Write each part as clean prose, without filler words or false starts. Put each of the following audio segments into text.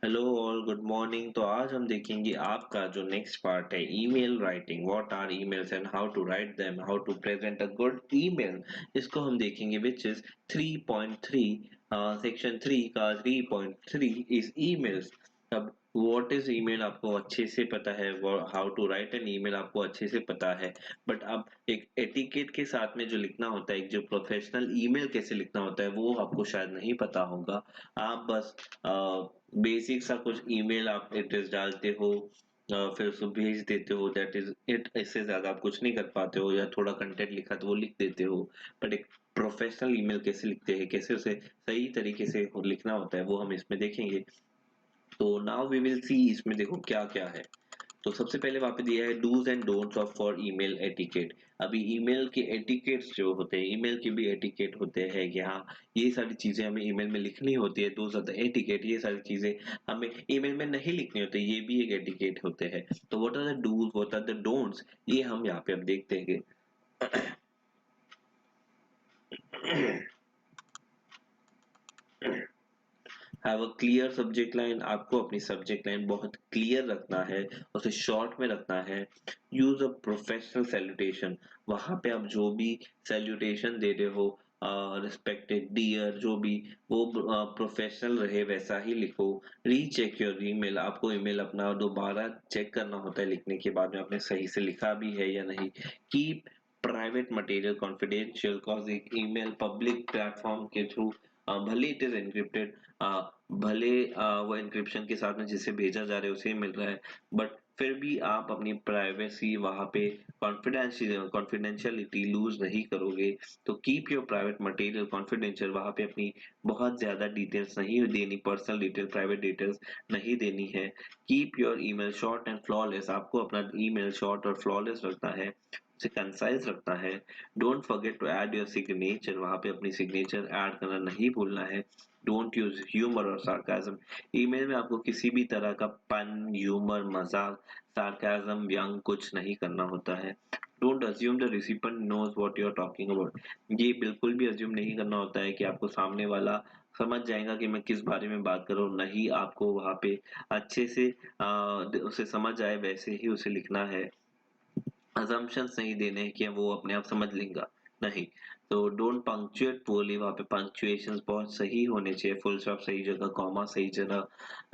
Hello all good morning. तो आज हम देखेंगे आपका जो नेक्स्ट पार्ट है email writing. What are emails and how to write them, how to present a good email. इसको हम देखेंगे विच इज 3.3 सेक्शन 3 का 3.3 इज ईमेल्स। अब व्हाट इज ईमेल आपको अच्छे से पता है, how to write an email आपको अच्छे से पता है, बट अब एक एटिकेट के साथ में जो लिखना होता है, एक जो प्रोफेशनल ईमेल कैसे लिखना होता है वो आपको शायद नहीं पता होगा। आप बस बेसिक सा कुछ ईमेल आप एड्रेस डालते हो, फिर उसको भेज देते हो, दैट इज इट। इससे ज्यादा आप कुछ नहीं कर पाते हो, या थोड़ा कंटेंट लिखा तो वो लिख देते हो। बट एक प्रोफेशनल ईमेल कैसे लिखते हैं, कैसे उसे सही तरीके से लिखना होता है वो हम इसमें देखेंगे। तो नाउ वी विल सी इसमें देखो क्या क्या है। तो सबसे पहले वहां पे दिया है dos and don'ts of for email etiquette. अभी ईमेल के एटिकेट्स जो होते हैं, ईमेल के भी एटिकेट होते हैं कि हाँ ये सारी चीजें हमें ईमेल में लिखनी होती है। दोज आर द एटिकेट, ये सारी चीजें हमें ईमेल में नहीं लिखनी होती, ये भी एक एटिकेट होते हैं। तो what are the dos, what are the don'ts, ये हम यहाँ पे अब देखते हैं। Have a clear subject line. आपको अपनी सब्जेक्ट लाइन बहुत क्लियर रखना है, उसे शॉर्ट में रखना है। Use a professional salutation. वहां पे आप जो भी सैल्यूटेशन दे रहे हो, रिस्पेक्टेड, डियर, जो भी, वो प्रोफेशनल रहे वैसा ही लिखो। Recheck your email. आपको ईमेल अपना दोबारा चेक करना होता है लिखने के बाद में आपने सही से लिखा भी है या नहीं। Keep private material confidential, cause एक ईमेल पब्लिक प्लेटफॉर्म के थ्रू, भले इट इज एन्क्रिप्टेड, भले वो एन्क्रिप्शन के साथ में जिसे भेजा जा रहा है उसे ही मिल रहा है, बट फिर भी आप अपनी प्राइवेसी वहां पे कॉन्फिडेंशियलिटी लूज नहीं करोगे। तो keep your private material confidential. वहां पे अपनी बहुत ज्यादा डिटेल्स नहीं देनी, पर्सनल डिटेल, प्राइवेट डिटेल्स नहीं देनी है। Keep your email short and flawless. आपको अपना ईमेल शॉर्ट और फ्लॉलेस रखना है, उसे कंसाइज रखना है। Don't forget to add your signature. वहां पे अपनी सिग्नेचर ऐड करना नहीं भूलना है। डोंट यूज ह्यूमर और सार्काज्म। ईमेल में आपको किसी भी तरह का पन, ह्यूमर, मजाक, सार्काज्म, व्यंग कुछ नहीं करना होता है। Don't assume the recipient knows what you are talking about. ये बिल्कुल भी अज्यूम नहीं करना होता है कि आपको सामने वाला समझ जाएगा कि मैं किस बारे में बात कर रहा हूँ। नहीं, आपको वहां पे अच्छे से उसे समझ आए वैसे ही उसे लिखना है। assumptions नहीं देने हैं कि वो अपने आप समझ लेगा, नहीं। तो डोंट पंक्चुएट पोorly। वहां पे पंक्चुएशंस बहुत सही होने चाहिए, फुल स्टॉप सही जगह, कॉमा सही जगह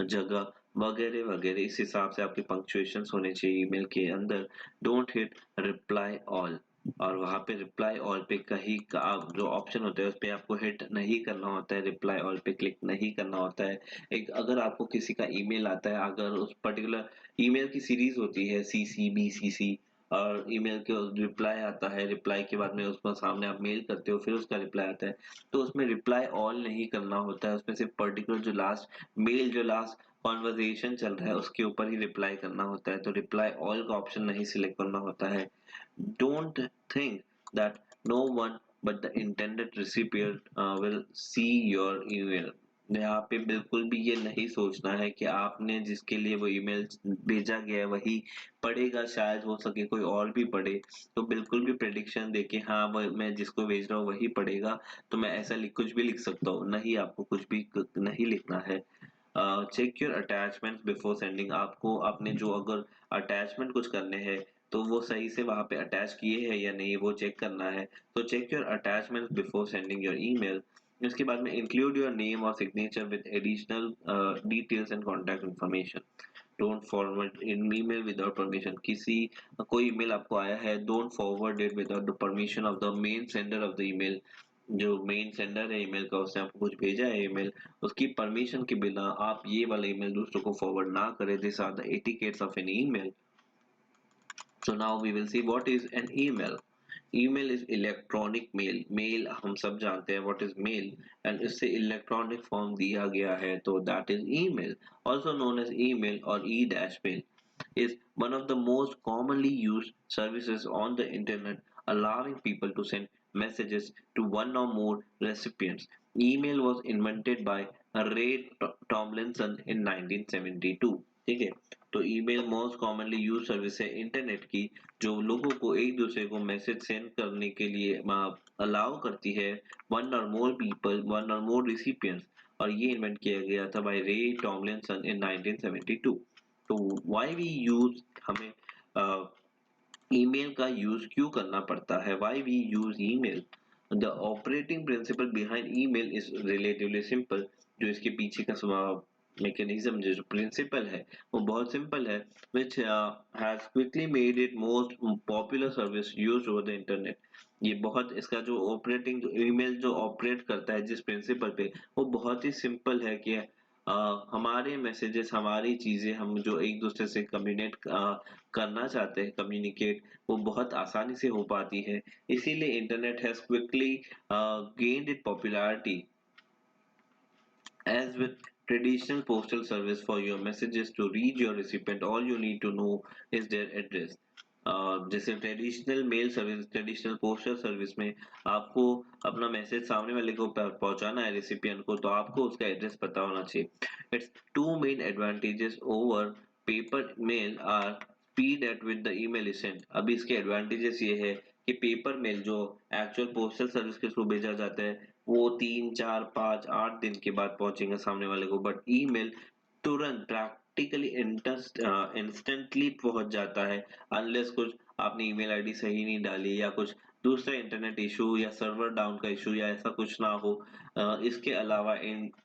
जगह वगैरह वगैरह, इस हिसाब से आपके पंक्चुएशंस होने चाहिए ईमेल के अंदर। Don't hit reply all. और वहां पे रिप्लाई ऑल पे कहीं का जो ऑप्शन होता है उस पे आपको हिट नहीं करना होता है, रिप्लाई ऑल पे क्लिक नहीं करना होता है। एक अगर आपको किसी का ईमेल आता है, अगर उस पर्टिकुलर ईमेल की सीरीज होती है सीसी बीसीसी, और ईमेल के रिप्लाई आता है, रिप्लाई के बाद में उसको सामने आप मेल करते हो, फिर उसका रिप्लाई आता है, तो उसमें रिप्लाई ऑल नहीं करना होता है। उसमें सिर्फ पर्टिकुलर जो लास्ट मेल, जो लास्ट कॉन्वर्जेशन चल रहा है उसके ऊपर ही रिप्लाई करना होता है। तो रिप्लाई ऑल का ऑप्शन नहीं सिलेक्ट करना होता है। Don't think that no one but the intended recipient will see your email. यहाँ पे बिल्कुल भी ये नहीं सोचना है कि आपने जिसके लिए वो ईमेल भेजा गया है वही पढ़ेगा, शायद हो सके कोई और भी पढ़े। तो बिल्कुल भी प्रेडिक्शन देके हाँ मैं जिसको भेज रहा हूँ वही पढ़ेगा, तो मैं ऐसा कुछ भी लिख सकता हूँ, नहीं, आपको कुछ भी नहीं लिखना है। Check your attachment before sending. आपको आपने जो अगर अटैचमेंट कुछ करने हैं तो वो सही से वहां पे अटैच किए हैं या नहीं वो चेक करना है। तो check your attachment before sending your email. इसके बाद में इंक्लूड योर नेम और signature with additional details and contact information. Don't forward in email without permission. किसी कोई ईमेल आपको आया है, don't forward it without the permission of the main sender of the email. जो मेन सेंडर है email का, उसने आपको कुछ भेजा है ईमेल, उसकी परमिशन के बिना आप ये वाला ईमेल दूसरों को फॉरवर्ड ना करें। This are the etiquettes of an email. So now we will see what is an email. Email is electronic mail. Mail हम सब जानते हैं व्हाट इज मेल, एंड इससे इलेक्ट्रॉनिक फॉर्म दिया गया है तो that is email, also known as email और e dash mail, is one of the most commonly used services on the internet, allowing people to send messages to one or more recipients. Email was invented by Ray Tomlinson in 1972. ठीक है, तो email most commonly use service है internet की, जो लोगों को एक दूसरे को मैसेज सेंड करने के लिए अलाउ करती है। वन और मोर पीपल, वन और मोर रिसिपिएंट्स, और ये इन्वेंट किया गया था बाय रे टॉमलिंसन इन 1972। तो व्हाई वी यूज, हमें ईमेल का यूज क्यों करना पड़ता है, why we use email. The operating principle behind email is relatively simple. जो इसके पीछे का मैकेनिज्म, जो प्रिंसिपल है वो बहुत सिंपल है, which has quickly made it most popular service used over the internet। ये बहुत, इसका जो ऑपरेटिंग, जो ईमेल जो ऑपरेट करता है जिस प्रिंसिपल पे, वो बहुत ही सिंपल है कि हमारे मैसेजेस, हमारी चीजें, हम जो एक दूसरे से कम्युनिकेट करना चाहते हैं, कम्युनिकेट, वो बहुत आसानी से हो पाती है। इसीलिए internet has quickly gained it popularity. As with traditional postal service, for your messages to reach your recipient, all you need to know is their address। जैसे traditional mail service, traditional postal service में आपको अपना message सामने वाले को पहुंचाना है, recipient को, तो आपको उसका एड्रेस पता होना चाहिए। It's two main advantages over paper mail are speed at with the email is sent. अभी इसके एडवांटेजेस ये है कि पेपर मेल जो एक्चुअल पोस्टल सर्विस के थ्रू भेजा जाता है, वो 3, 4, 5, 8 दिन के बाद पहुंचेगा सामने वाले को, बट ईमेल तुरंत प्रैक्टिकली इंस्टेंटली पहुंच जाता है। अनलेस कुछ आपने ईमेल आईडी सही नहीं डाली, या कुछ दूसरा इंटरनेट इशू या सर्वर डाउन का इशू या ऐसा कुछ ना हो। इसके अलावा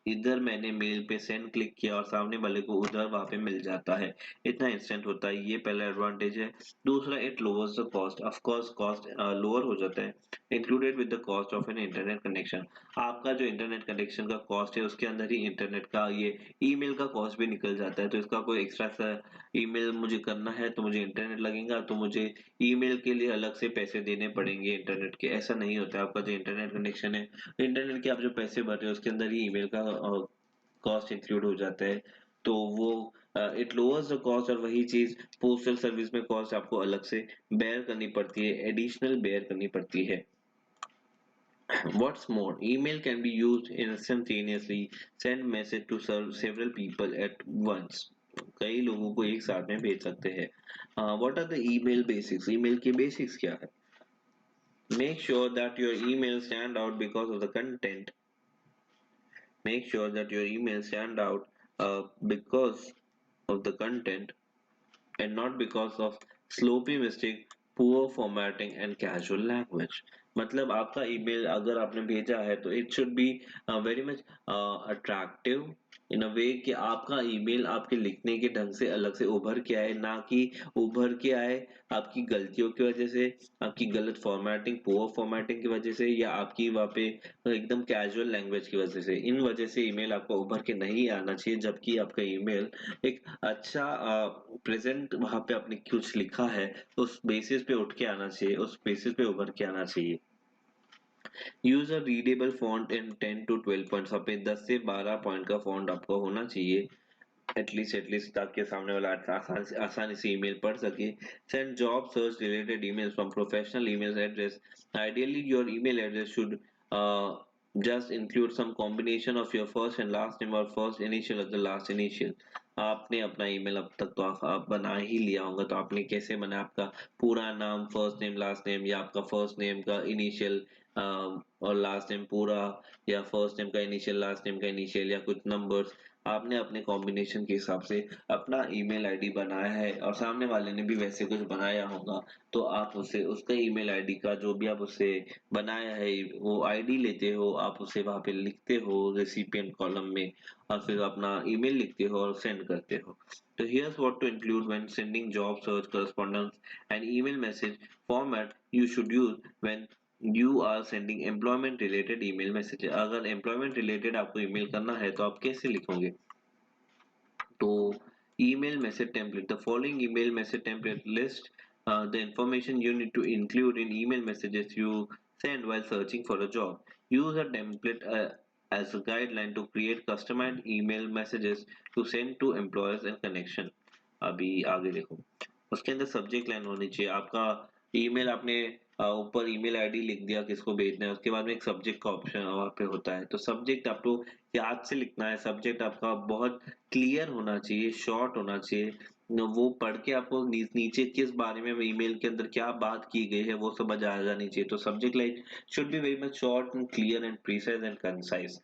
इधर मैंने मेल पे सेंड क्लिक किया और सामने वाले को उधर वहां पे मिल जाता है, इतना इंस्टेंट होता है। ये पहला एडवांटेज है। दूसरा, it lowers the cost. Of course cost lower हो जाता है, included with the cost of an internet connection. आपका जो इंटरनेट कनेक्शन का कॉस्ट है, उसके अंदर ही इंटरनेट का, ये ईमेल का कॉस्ट भी निकल जाता है। तो इसका कोई एक्स्ट्रा सा ईमेल मुझे करना है तो मुझे इंटरनेट लगेगा, तो मुझे ईमेल के लिए अलग से पैसे देने पड़ेंगे इंटरनेट के, ऐसा नहीं होता है। आपका जो इंटरनेट कनेक्शन है, इंटरनेट के आप जो पैसे भर रहे हो, उसके अंदर ही ईमेल का कॉस्ट इंक्लूड हो जाता है। तो वो इट लोअर्स द कॉस्ट। और वही चीज पोस्टल सर्विस में कॉस्ट आपको अलग से बेयर करनी पड़ती है, एडिशनल बेयर करनी पड़ती है। What's more, email can be used instantaneously, send message to several people at once। कई लोगों को एक साथ में भेज सकते हैं। What are the email basics? email के basics क्या है? Make sure that your email stand out because of the content। Make sure that your email stand out because of the content and not because of sloppy mistake, poor formatting and casual language। मतलब आपका email अगर आपने भेजा है तो it should be very much attractive in a way कि आपका email आपके लिखने के ढंग से अलग से उभर के आए, ना कि उभर के आए आपकी गलतियों की वजह से, आपकी गलत फॉर्मेटिंग, पुअर फॉर्मेटिंग की वजह से, या आपकी वहाँ पे एकदम कैजुअल लैंग्वेज की वजह से। इन वजह से ईमेल आपका उभर के नहीं आना चाहिए, जबकि आपका ईमेल एक अच्छा प्रेजेंट वहां पे आपने कुछ लिखा है, उस बेसिस पे उठ के आना चाहिए, उस बेसिस पे उभर के आना चाहिए। Use a readable font in 10 to 12 points. आप पे 10 से 12 पॉइंट का फॉन्ट आपका होना चाहिए एटलीस्ट, ताकि सामने वाला आसानी से ईमेल पढ़ सके। Send job search related emails from professional email address. Ideally your email address should just include some combination of your first and last name or first initial of the last initial। आपने अपना email अब तक तो आप बना ही लिया होगा, तो आपने कैसे बना, आपका पूरा नाम, फर्स्ट नेम लास्ट नेम, या आपका फर्स्ट नेम का इनिशियल और लास्ट नेम पूरा, या फर्स्ट नेम का इनिशियल लास्ट नेम का इनिशियल, या कुछ नंबर्स। आपने अपने कॉम्बिनेशन के हिसाब से अपना ईमेल आईडी बनाया है, और सामने वाले ने भी वैसे कुछ बनाया होगा, तो आप उसे उसका ईमेल आईडी का जो भी आप उससे बनाया है वो आईडी लेते हो, आप उसे वहां पे लिखते हो रेसिपिएंट कॉलम में, और फिर अपना ईमेल लिखते हो और सेंड करते हो। तो here's what to include when sending job search correspondence and email message format you should use when you are sending employment related email message। अगर employment related आपको email करना है तो आप कैसे लिखोगे? तो email message template, the following email message template list the information you need to include in email messages you send while searching for a job। Use a template as a guideline to create customized email messages to send to employers and connection। अभी आगे देखो, उसके अंदर subject line होनी चाहिए। आपका email आपने ऊपर ईमेल आईडी लिख दिया किसको भेजना है, उसके बाद में एक सब्जेक्ट का ऑप्शन वहां पे होता है, तो सब्जेक्ट आपको याद से लिखना है। सब्जेक्ट आपका बहुत क्लियर होना चाहिए, शॉर्ट होना चाहिए। वो पढ़ के आपको नीचे किस बारे में ईमेल के अंदर क्या बात की गई है वो समझ आ जानी चाहिए। तो subject line should be very much short and clear and precise and concise.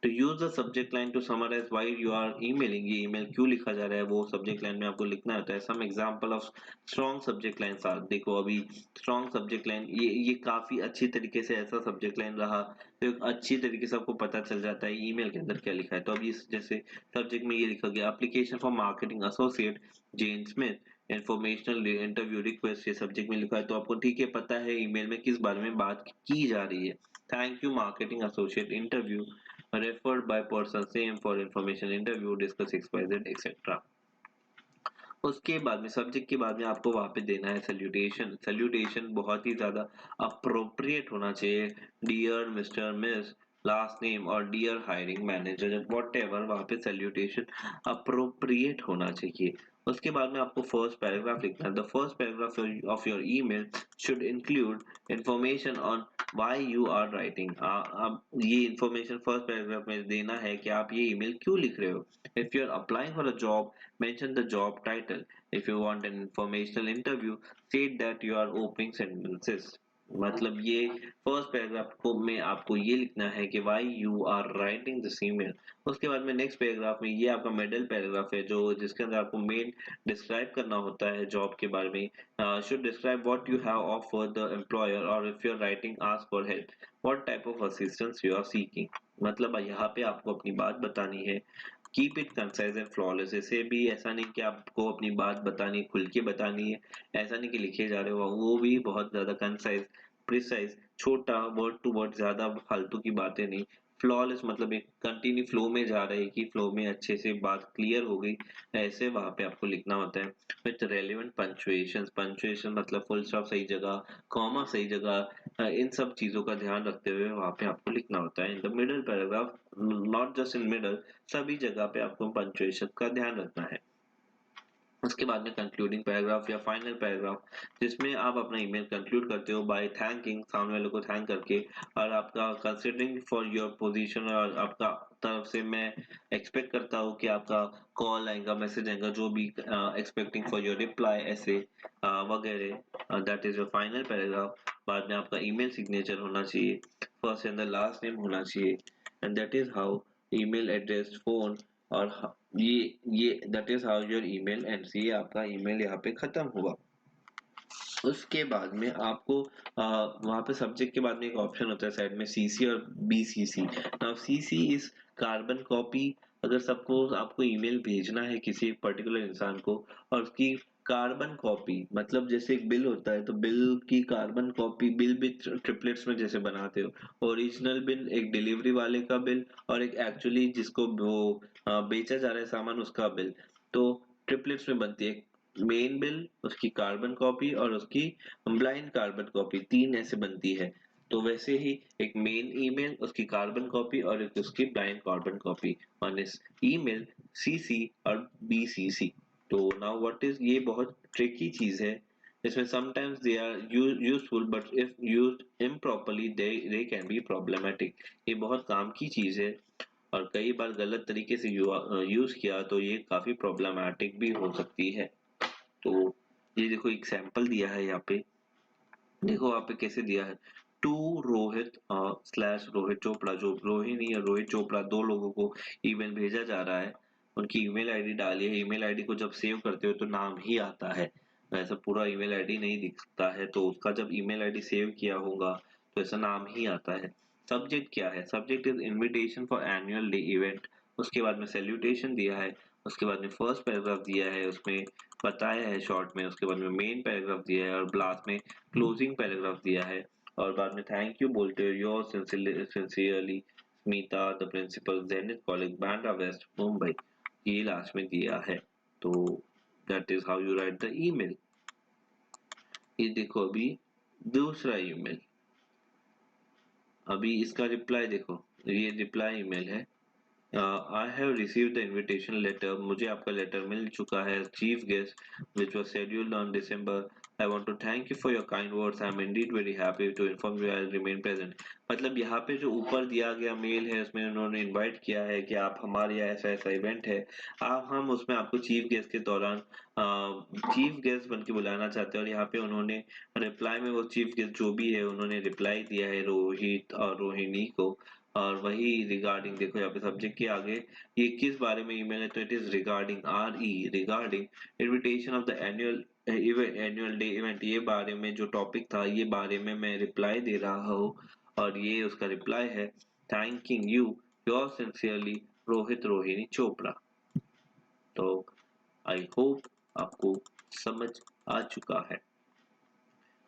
To use the subject line to summarize why you are emailing, ये email क्यों लिखा जा रहा है वो subject line में आपको लिखना होता है. Some example of strong subject lines are, देखो अभी strong subject line ये काफी अच्छी तरीके से ऐसा subject line रहा तो एक अच्छी तरीके से आपको पता चल जाता है email के अंदर क्या लिखा है. तो अभी जैसे subject में ये लिखा गया application for marketing associate Jane Smith, informational interview request, ये सब्जेक्ट में लिखा है तो आपको ठीक है पता है ईमेल में किस बारे में बात की जा रही है. Thank you marketing associate interview referred by person same for information interview discuss xyz etc. उसके बाद में सब्जेक्ट के बाद में आपको वहां पे देना है सैल्यूटेशन. सैल्यूटेशन बहुत ही ज्यादा अप्रोप्रिएट होना चाहिए. Dear mister miss last name और dear hiring manager whatever, वहां पे सैल्यूटेशन अप्रोप्रिएट होना चाहिए. उसके बाद में आपको फर्स्ट पैराग्राफ लिखना है. The first paragraph of your email should include information on why you are writing. अब ये इंफॉर्मेशन फर्स्ट पैराग्राफ में देना है कि आप ये ईमेल क्यों लिख रहे हो. If you are applying for a job, mention the job title. If you want an informational interview, state that you are opening sentences. मतलब ये फर्स्ट पैराग्राफ को में आपको ये लिखना है कि why you are writing this email. उसके बाद में नेक्स्ट पैराग्राफ में ये आपका मिडिल पैराग्राफ है जो जिसके अंदर आपको मेन डिस्क्राइब करना होता है जॉब के बारे में. should describe what you have offered the employer or if you are writing ask for help, what type of assistance you are seeking. मतलब यहाँ पे आपको अपनी बात बतानी है. Keep it concise and flawless. इसे भी ऐसा नहीं कि आपको अपनी बात बतानी खुल के बतानी है, ऐसा नहीं कि लिखे जा रहे हो, वो भी बहुत ज्यादा कंसाइज प्रिसाइज, छोटा वर्ड टू वर्ड, ज्यादा फालतू की बातें नहीं. फ्लॉलेस मतलब एक कंटिन्यू फ्लो में जा रहे हैं कि फ्लो में अच्छे से बात क्लियर हो गई, ऐसे वहां पे आपको लिखना होता है. With relevant punctuation. पंक्चुएशन मतलब फुल स्टॉप सही जगह, कॉमा सही जगह, इन सब चीजों का ध्यान रखते हुए वहां पे आपको लिखना होता है. In the middle paragraph, not just in middle, सभी जगह पे आपको पंक्चुएशन का ध्यान रखना है. उसके बाद में कंक्लूडिंग पैराग्राफ या फाइनल पैराग्राफ जिसमें आप अपना ईमेल कंक्लूड करते हो बाय थैंकिंग, सामने वाले को थैंक करके, और आपका कंसिडरिंग फॉर योर पोजीशन, और आपका तरफ से मैं एक्सपेक्ट करता हूँ कि आपका कॉल आएगा, मैसेज आएगा, जो भी एक्सपेक्टिंग फॉर योर रिप्लाई, ऐसे वगैरह. That is your final paragraph. बाद में आपका ईमेल सिग्नेचर होना चाहिए, first and the last name होना चाहिए, and that is how email address, phone, और ये that is how your email ends. ये आपका ईमेल यहाँ पे खत्म हुआ. उसके बाद में आपको वहां पे सब्जेक्ट के बाद में एक ऑप्शन होता है साइड में सीसी और BCC. Now CC is carbon copy. अगर सपोज आपको ईमेल भेजना है किसी एक पर्टिकुलर इंसान को और उसकी कार्बन कॉपी, मतलब जैसे एक बिल होता है तो बिल की कार्बन कॉपी, बिल भी ट्रिपलेट्स में जैसे बनाते हो, ओरिजिनल बिल, एक डिलीवरी वाले का बिल, और एक एक्चुअली जिसको वो बेचा जा रहा है सामान उसका बिल, तो ट्रिपलेट्स में बनती है. मेन बिल, उसकी कार्बन कॉपी और उसकी ब्लाइंड कार्बन कॉपी, तीन ऐसे बनती है. तो वैसे ही एक मेन ईमेल, उसकी कार्बन कॉपी और एक उसकी ब्लाइंड कार्बन कॉपी ऑन इस ईमेल, सीसी और बीसीसी. तो नाउ व्हाट इज, ये बहुत ट्रिकी चीज है. इसमें sometimes they are useful but if used improperly they can be problematic. ये बहुत काम की चीज है और कई बार गलत तरीके से यूज किया तो ये काफी प्रॉब्लमैटिक भी हो सकती है. तो ये देखो एग्जाम्पल दिया है यहाँ पे, देखो वहाँ पे कैसे दिया है. टू रोहित स्लैश रोहित चोपड़ा, जो रोहिणी और रोहित चोपड़ा दो लोगों को ईमेल भेजा जा रहा है. उनकी ईमेल आईडी डाली है. ईमेल आईडी को जब सेव करते हो तो नाम ही आता है, ऐसा पूरा ईमेल आईडी नहीं दिखता है. तो उसका जब ईमेल आईडी सेव किया होगा तो ऐसा नाम ही आता है. सब्जेक्ट क्या है, subject is invitation for annual day event. उसके बाद में सैल्यूटेशन दिया है. उसके बाद में फर्स्ट पैराग्राफ दिया है, उसमें बताया है शॉर्ट में. उसके बाद में मेन पैराग्राफ दिया है और लास्ट में क्लोजिंग पैराग्राफ दिया है. और बाद में थैंक यू बोलते हो, your sincerely Smita the principal Zenith college Bandra west Mumbai, ये लास्ट में दिया है. तो that is how you write the email. ये देखो अभी दूसरा ईमेल, अभी इसका रिप्लाई देखो, ये रिप्लाई ईमेल है. I have received the invitation letter, मुझे आपका लेटर मिल चुका है. Chief guest which was scheduled on December. I want to thank you for your kind words. I am indeed very happy to inform you I will remain present. मतलब यहाँ पे जो ऊपर दिया गया मेल है उसमें उन्होंने इनवाइट किया है कि आप हमारे यहाँ ऐसा ऐसा इवेंट है, आप हम उसमें आपको चीफ गेस्ट के दौरान चीफ गेस्ट बन के बुलाना चाहते हैं. और यहाँ पे उन्होंने रिप्लाई में वो चीफ गेस्ट जो भी है उन्होंने रिप्लाई दिया है रोहित और रोहिणी को. और वही रिगार्डिंग देखो यहाँ पे सब्जेक्ट के आगे ये किस बारे में ईमेल है, तो it is regarding regarding invitation of the annual day event. ये बारे में जो टॉपिक था ये बारे में मैं रिप्लाई दे रहा हूँ और ये उसका रिप्लाई है, thanking you your sincerely Rohit Rohini Chopra. तो आई होप आपको समझ आ चुका है।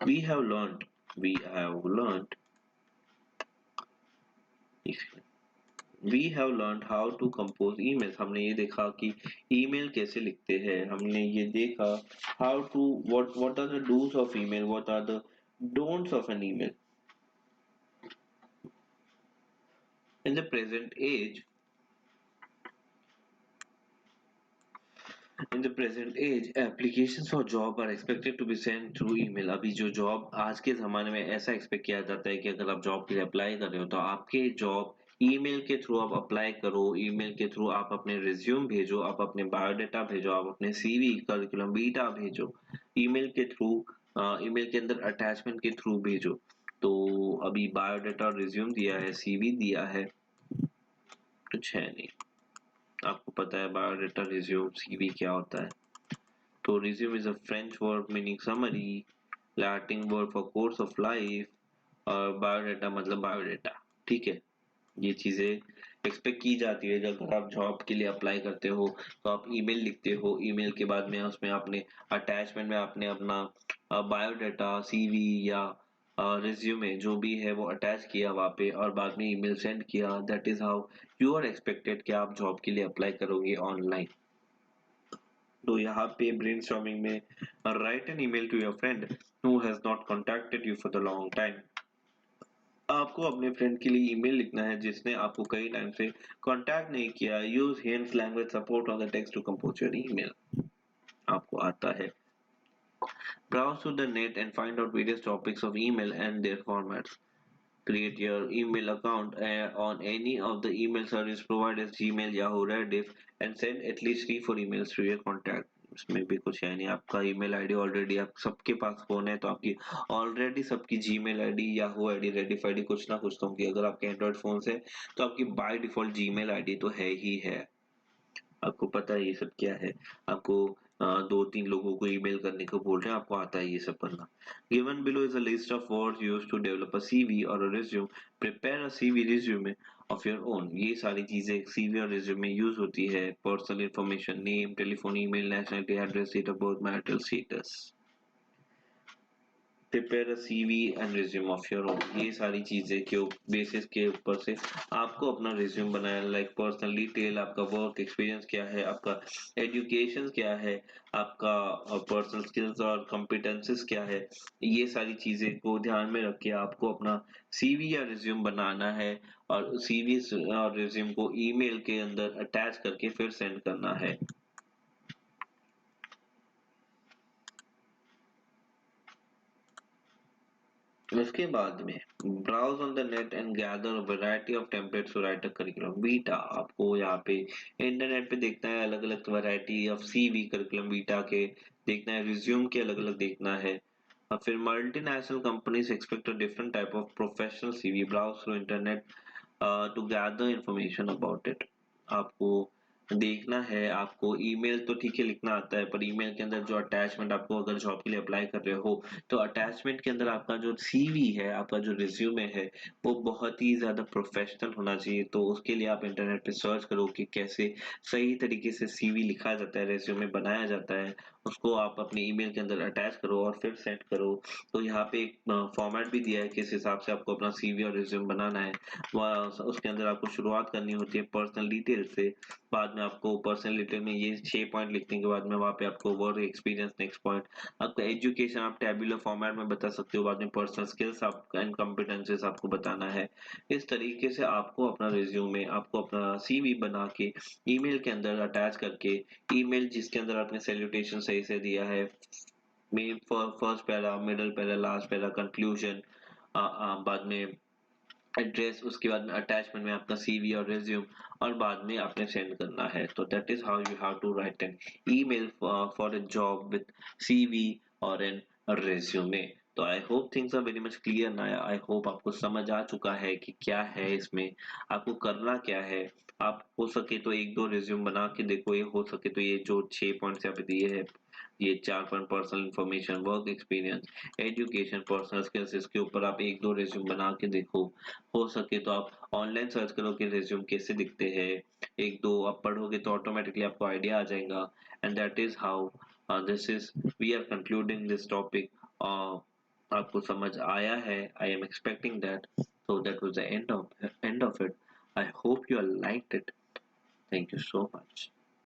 We have learned we have learned we have learned how to compose emails. हमने ये देखा कि ईमेल कैसे लिखते हैं। हमने ये देखा how to what are the dos of email, what are the don'ts of an email. In the present age In the present age, applications for job are expected to be sent through email। अभी जो job आज के ज़माने में ऐसा expect किया जाता है कि अगर आप जॉब के लिए अप्लाई कर रहे हो तो आपके जॉब ईमेल के थ्रू आप अप्लाई करो, ईमेल के थ्रू आप अपने रिज्यूम भेजो, आप अपने बायोडाटा भेजो, आप अपने सीवी करिकुलम वीटा भेजो, ईमेल के थ्रू, ईमेल के अंदर अटैचमेंट के थ्रू भेजो। तो अभी बायोडाटा और रिज्यूम दिया है, सीवी दिया है, कुछ है नहीं। आपको पता है बायोडाटा रिज्यूम सीवी क्या होता है। तो resume is a French word meaning summary, Latin word for course of life, और बायोडाटा मतलब बायोडाटा। ठीक है, ये चीजें एक्सपेक्ट की जाती है जब आप जॉब के लिए अप्लाई करते हो तो आप ईमेल लिखते हो, ईमेल के बाद में उसमें आपने अटैचमेंट में आपने अपना बायोडाटा सीवी या रिज्यूमे जो भी है वो अटैच किया वहाँ पे और बाद में ईमेल सेंड किया। That is how you are expected कि आप जॉब के लिए अप्लाई करोगे ऑनलाइन। तो यहाँ पे ब्रेनस्टॉर्मिंग में write an email to your friend who has not contacted you for the long time. आपको अपने फ्रेंड के लिए ईमेल लिखना है जिसने आपको कई टाइम से कांटेक्ट नहीं किया। Use hints language support on the text to compose your email. आपको आता है। Browse through the net and find out various topics of email and their formats. Create your email account on any of the email service providers, Gmail, Yahoo, Rediff, and send at least 3-4 emails to your contact। इसमें भी कुछ है नहीं, आपका email ID already आप सबके पास phone है तो आपकी ऑलरेडी सबकी Gmail ID, Yahoo ID, Rediff ID कुछ ना कुछ तो होंगी। अगर आपके एंड्रॉइड फोन से तो आपकी बाय डिफॉल्ट जीमेल आईडी तो है ही है। आपको पता है ये सब क्या है। आपको 2-3 लोगों को ईमेल करने को बोल रहे हैं, आपको आता है ये सब करना। Given below is a list of words used to develop a CV और a resume. Prepare a CV resume of your own. ये सारी चीजें सीवी और रिज्यूम में यूज होती है। Personal information, name, telephone, email, nationality, address, date of birth, marital status. Prepare a CV and resume of your own. ये सारी चीजें के बेसिस के ऊपर से आपको अपना रिज्यूम बनाया, लाइक पर्सनल डिटेल, आपका वर्क एक्सपीरियंस क्या है, आपका एजुकेशन क्या है, आपका पर्सनल स्किल्स और कॉम्पिटेंसेस क्या है। ये सारी चीजें को ध्यान में रख के आपको अपना सीवी या रिज्यूम बनाना है और सीवी और रिज्यूम को ईमेल के अंदर अटैच करके फिर सेंड करना है। उसके बाद में browse on the net and gather variety of templates to write a curriculum vitae. आपको यहाँ पे इंटरनेट पे देखना है अलग अलग variety of CV curriculum vitae के, देखना है रिज्यूम के अलग अलग देखना है। और फिर multinational companies expect a different type of professional CV, browse through internet to gather information about it. आपको देखना है, आपको ईमेल तो ठीक है लिखना आता है पर ईमेल के अंदर जो अटैचमेंट, आपको अगर जॉब के लिए अप्लाई कर रहे हो तो अटैचमेंट के अंदर आपका जो सीवी है, आपका जो रिज्यूमे है वो बहुत ही ज्यादा प्रोफेशनल होना चाहिए। तो उसके लिए आप इंटरनेट पे सर्च करो कि कैसे सही तरीके से सीवी लिखा जाता है, रिज्यूमे बनाया जाता है। उसको आप अपने ईमेल के अंदर अटैच करो और फिर सेंड करो। तो यहाँ पे एक फॉर्मेट भी दिया है किस हिसाब से आपको अपना सीवी और रिज्यूम बनाना है। उसके अंदर आपको शुरुआत करनी होती है पर्सनल डिटेल से, बाद में आपको पर्सनल डिटेल में ये 6 पॉइंट लिखने के बाद में वहाँ पे आपको वर्क एक्सपीरियंस नेक्स्ट पॉइंट, आपका एजुकेशन आप टैबुलर फॉर्मेट में बता सकते हो, बाद में पर्सनल स्किल्स आप एंड कॉम्पिटेंसेस आपको बताना है। इस तरीके से आपको अपना रिज्यूमे, आपको अपना सीवी बना के ईमेल के अंदर अटैच करके, ईमेल जिसके अंदर आपने सैल्यूटेशन सही से दिया है, main first para, middle para, last para, conclusion, बाद में एड्रेस, उसके बाद में अटैचमेंट में आपका सीवी और रिज्यूम, और बाद में आपने सेंड करना है। तो that is how you have to write an email for a job with CV और एन रिज्यूमे। तो I hope things are very much clear ना। आई होप आपको समझ आ चुका है कि क्या है इसमें, आपको करना क्या है। आप हो सके तो एक दो रिज्यूम बना के देखो, ये हो सके तो ये जो 6 पॉइंट्स यहाँ पे दिए हैं, ये 4 point, personal information, work experience, education, personal skills, इसके ऊपर आप एक दो रिज्यूम बना के देखो। हो सके तो आप ऑनलाइन सर्च करो कि रिज्यूम कैसे दिखते हैं, एक दो आप पढ़ोगे तो ऑटोमेटिकली आपको आइडिया आ जाएगा। And that is how this is we are concluding this topic. आपको समझ आया है, I am expecting that. So that was the end of it. I hope you all liked it. Thank you so much.